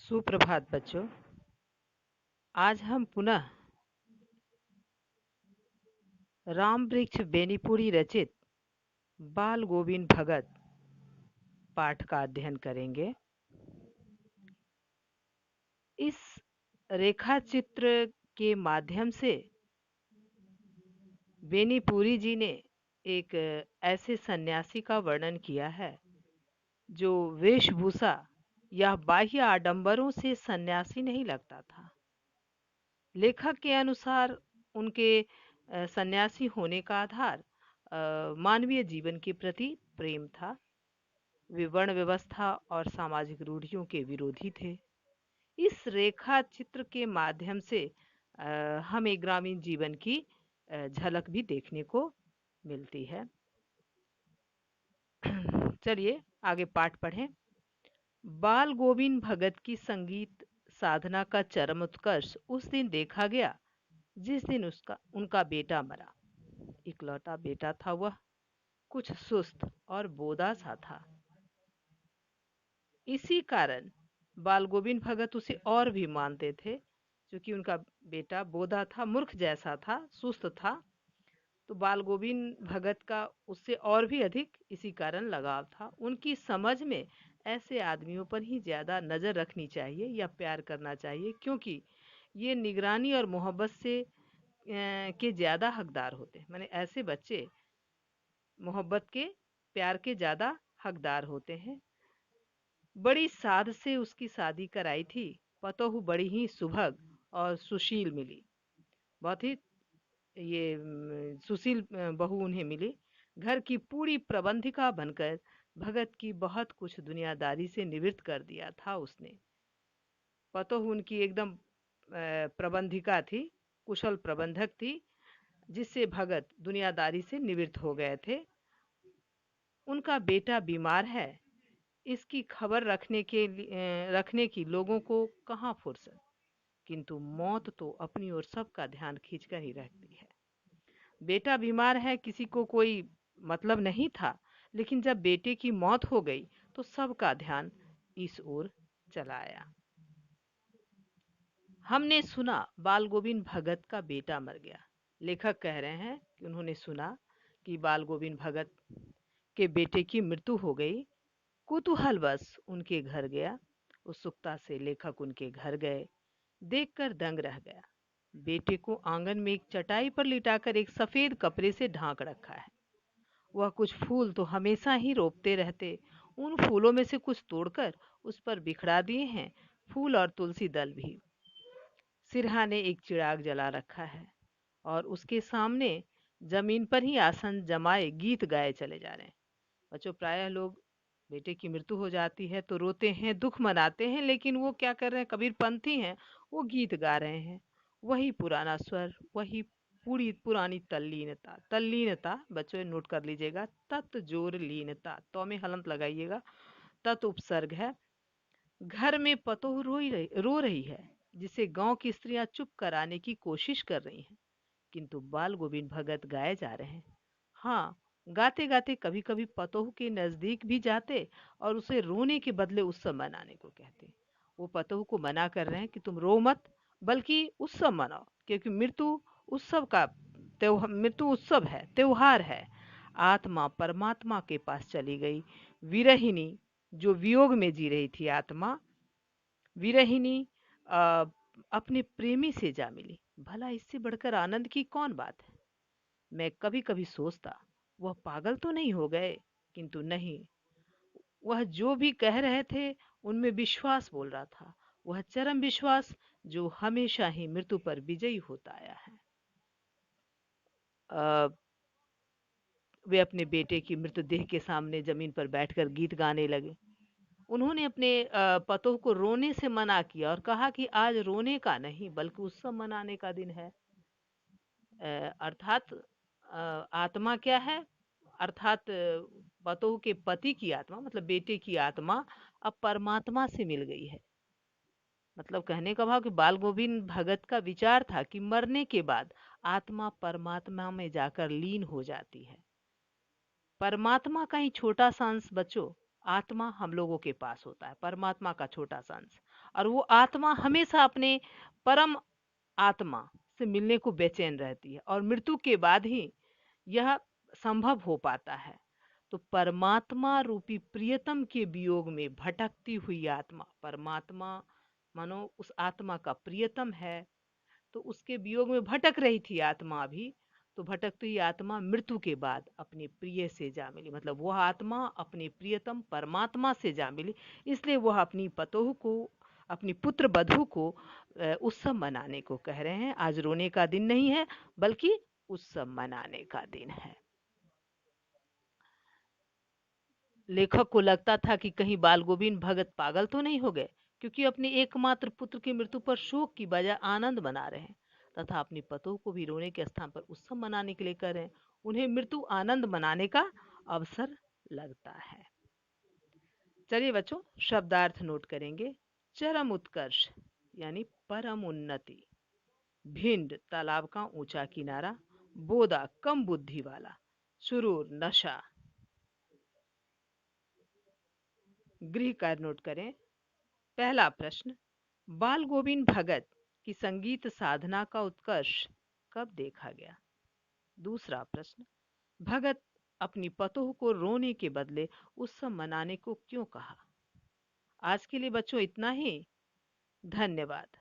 सुप्रभात बच्चों। आज हम पुनः राम वृक्ष बेनीपुरी रचित बाल गोविंद भगत पाठ का अध्ययन करेंगे। इस रेखा चित्र के माध्यम से बेनीपुरी जी ने एक ऐसे सन्यासी का वर्णन किया है जो वेशभूषा या बाह्य आडंबरों से सन्यासी नहीं लगता था। लेखक के अनुसार उनके सन्यासी होने का आधार मानवीय जीवन के प्रति प्रेम था। वे वर्ण व्यवस्था और सामाजिक रूढ़ियों के विरोधी थे। इस रेखा चित्र के माध्यम से हमें ग्रामीण जीवन की झलक भी देखने को मिलती है। चलिए आगे पाठ पढ़ें। बाल गोविंद भगत की संगीत साधना का चरम उत्कर्ष उस दिन देखा गया जिस दिन उनका बेटा मरा। इकलौता बेटा था वह, कुछ सुस्त और बोदा सा था। इसी कारण बाल गोविंद भगत उसे और भी मानते थे, क्योंकि उनका बेटा बोधा था, मूर्ख जैसा था, सुस्त था। तो बाल गोविंद भगत का उससे और भी अधिक इसी कारण लगाव था। उनकी समझ में ऐसे आदमियों पर ही ज़्यादा नज़र रखनी चाहिए या प्यार करना चाहिए, क्योंकि ये निगरानी और मोहब्बत से के ज़्यादा हकदार होते हैं। माने ऐसे बच्चे मोहब्बत के, प्यार के ज़्यादा हकदार होते हैं। बड़ी साध से उसकी शादी कराई थी। पतोहू बड़ी ही सुभग और सुशील मिली। बहुत ही सुशील बहू उन्हें मिली। घर की पूरी प्रबंधिका बनकर भगत की बहुत कुछ दुनियादारी से निवृत्त कर दिया था उसने। पतोहू उनकी एकदम प्रबंधिका थी, कुशल प्रबंधक थी, जिससे भगत दुनियादारी से निवृत्त हो गए थे। उनका बेटा बीमार है, इसकी खबर रखने की लोगों को कहाँ फुर्सत, किंतु मौत तो अपनी ओर सबका ध्यान खींचकर ही रखती है। बेटा बीमार है, किसी को कोई मतलब नहीं था, लेकिन जब बेटे की मौत हो गई तो सबका ध्यान इस ओर चला आया। हमने सुना बाल गोविंद भगत का बेटा मर गया। लेखक कह रहे हैं कि उन्होंने सुना कि बाल गोविंद भगत के बेटे की मृत्यु हो गई। कुतूहलवश उनके घर गया। उत्सुकता से लेखक उनके घर गए। देखकर दंग रह गया। बेटे को आंगन में एक चटाई पर लिटाकर एक सफेद कपड़े से ढांक रखा है। वह कुछ फूल तो हमेशा ही रोपते रहते, उन फूलों में से कुछ तोड़कर उस पर बिखरा दिए हैं, फूल और तुलसी दल भी। सिरहा ने एक चिराग जला रखा है और उसके सामने जमीन पर ही आसन जमाए गीत गाए चले जा रहे हैं। बच्चों, प्रायः लोग बेटे की मृत्यु हो जाती है तो रोते हैं, दुख मनाते हैं, लेकिन वो क्या कर रहे हैं, कबीरपंथी हैं, वो गीत गा रहे हैं। वही पुराना स्वर, वही पूरी पुरानी तल्लीनता। तल्लीनता बच्चों नोट कर लीजिएगा, तत् जोर लीनता, तो में हलंत लगाइएगा। तत् उपसर्ग है। घर में पतोह रो रही है, जिसे गांव की स्त्रियां चुप कराने की कोशिश कर रही हैं, किंतु बाल गोविंद भगत गाए जा रहे हैं। हाँ, गाते गाते कभी कभी पतोह के नजदीक भी जाते और उसे रोने के बदले उत्सव मनाने को कहते। वो पतोह को मना कर रहे हैं कि तुम रो मत, बल्कि उत्सव मनाओ, क्योंकि मृत्यु उत्सव है, त्योहार है। आत्मा परमात्मा के पास चली गई। विरहिनी, जो वियोग में जी रही थी आत्मा, विरहिनी अपने प्रेमी से जा मिली। भला इससे बढ़कर आनंद की कौन बात है। मैं कभी कभी सोचता वह पागल तो नहीं हो गए, किंतु नहीं, वह जो भी कह रहे थे उनमें विश्वास बोल रहा था। वह चरम विश्वास जो हमेशा ही मृत्यु पर विजयी होता आया है। वे अपने बेटे की मृतदेह के सामने जमीन पर बैठकर गीत गाने लगे। उन्होंने अपने पतोह को रोने से मना किया और कहा कि आज रोने का नहीं बल्कि उत्सव मनाने का दिन है। अर्थात आत्मा क्या है, अर्थात पतोह के पति की आत्मा, मतलब बेटे की आत्मा अब परमात्मा से मिल गई है। मतलब कहने का भाव कि बाल गोविंद भगत का विचार था कि मरने के बाद आत्मा परमात्मा में जाकर लीन हो जाती है। परमात्मा का ही छोटा सा अंश बच्चों, आत्मा हम लोगों के पास होता है, परमात्मा का छोटा सा अंश। और वो आत्मा हमेशा अपने परम आत्मा से मिलने को बेचैन रहती है, और मृत्यु के बाद ही यह संभव हो पाता है। तो परमात्मा रूपी प्रियतम के वियोग में भटकती हुई आत्मा, परमात्मा मानो उस आत्मा का प्रियतम है, तो उसके वियोग में भटक रही थी आत्मा भी। तो भटकती हुई आत्मा मृत्यु के बाद अपने प्रिय से जा मिली, मतलब वह आत्मा अपने प्रियतम परमात्मा से जा मिली। इसलिए वह अपनी पतोह को, अपनी पुत्र वधू को उत्सव मनाने को कह रहे हैं। आज रोने का दिन नहीं है, बल्कि उत्सव मनाने का दिन है। लेखक को लगता था कि कहीं बाल गोविंद भगत पागल तो नहीं हो गए, क्योंकि अपने एकमात्र पुत्र की मृत्यु पर शोक की बजाय आनंद मना रहे हैं, तथा अपनी पतों को भी रोने के स्थान पर उत्सव मनाने के लिए कर रहे हैं। उन्हें मृत्यु आनंद मनाने का अवसर लगता है। चलिए बच्चों, शब्दार्थ नोट करेंगे। चरम उत्कर्ष यानी परम उन्नति, भिंड तालाब का ऊंचा किनारा, बोदा कम बुद्धि वाला, सुरूर नशा। गृह कार्य नोट करें। पहला प्रश्न, बाल गोविंद भगत की संगीत साधना का उत्कर्ष कब देखा गया? दूसरा प्रश्न, भगत अपनी पतोह को रोने के बदले उत्सव मनाने को क्यों कहा? आज के लिए बच्चों इतना ही। धन्यवाद।